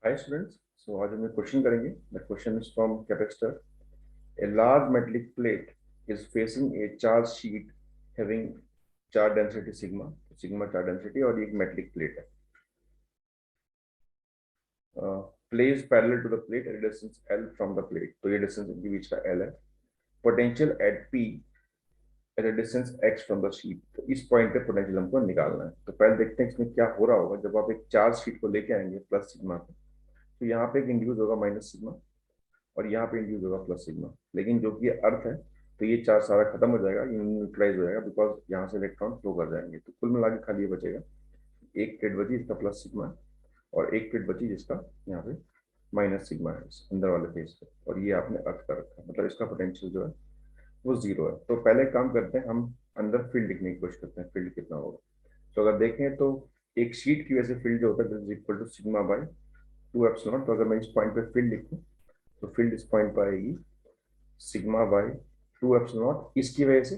Hi students, so आज हम एक क्वेश्चन करेंगे. The question is from capacitor. A large metallic plate is facing a charge sheet having charge density sigma. Sigma charge density और ये एक metallic plate है. Placed parallel to the plate at a distance L from the plate. तो ये distance इनके बीच का L है. Potential at P at a distance X from the sheet. तो इस पॉइंट पे पोटेंशियल हमको निकालना है. तो पहले देखते हैं इसमें क्या हो रहा होगा जब आप एक चार्ज शीट को लेके आएंगे प्लस सिग्मा पे. तो यहाँ पे एक इंड्यूस होगा माइनस सिग्मा और यहाँ पे इंड्यूस होगा प्लस सिग्मा. लेकिन जो कि अर्थ है तो ये चार्ज सारा खत्म हो जाएगा, ये न्यूट्रलाइज हो जाएगा बिकॉज यहाँ से इलेक्ट्रॉन फ्लो कर जाएंगे. तो कुल मिला के खाली ये बचेगा एक प्लेट बची जिसका प्लस सिग्मा और एक प्लेट बची जिसका यहाँ पे माइनस सिग्मा है इस अंदर वाले फेस पे. और ये आपने अर्थ कर रखा है, मतलब इसका पोटेंशियल जो है वो जीरो है. तो पहले काम करते हैं, हम अंदर फील्ड लिखने की कोशिश करते हैं फील्ड कितना होगा. तो अगर देखें तो एक शीट की वजह से फील्ड जो होता है equal to sigma by 2 epsilon. तो अगर मैं इस पॉइंट पे फील्ड लिखूं तो फील्ड इस पॉइंट पर आएगी सिग्मा बाई 2 एप्सिलॉन इसकी वजह से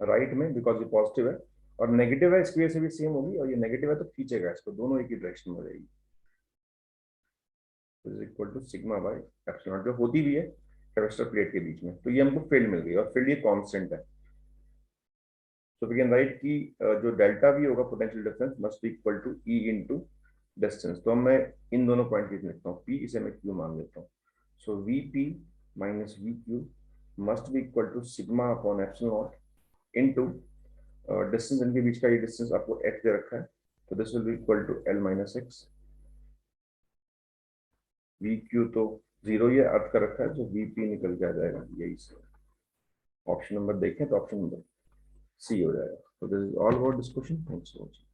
राइट में बिकॉज ये पॉजिटिव है और नेगेटिव है इसकी वजह से भी सेम होगी और ये नेगेटिव है तो खींचेगा इसको, दोनों एक ही डायरेक्शन में हो जाएगी. Is equal to sigma by epsilon जो होती भी है कैपेसिटर प्लेट के बीच में. तो ये हमको फील्ड मिल गई और फील्ड ये कांस्टेंट है. सो वी कैन राइट कि जो डेल्टा भी होगा potential difference must be equal to E into distance. तो मैं इन दोनों पॉइंट की लिखता हूँ पी, इसे मैं क्यू मान लेता हूँ. So V P minus V Q must be equal to sigma upon epsilon naught into distance इनके बीच का ये डिस्टेंस आपको एक्स दे रखा है तो this will be equal to L minus x. V Q तो जीरो ये अर्थ कर रखा है तो वी पी निकल के आ जाएगा यही से. ऑप्शन नंबर देखें तो ऑप्शन नंबर सी हो जाएगा. So this is all about this question. Thanks for watching.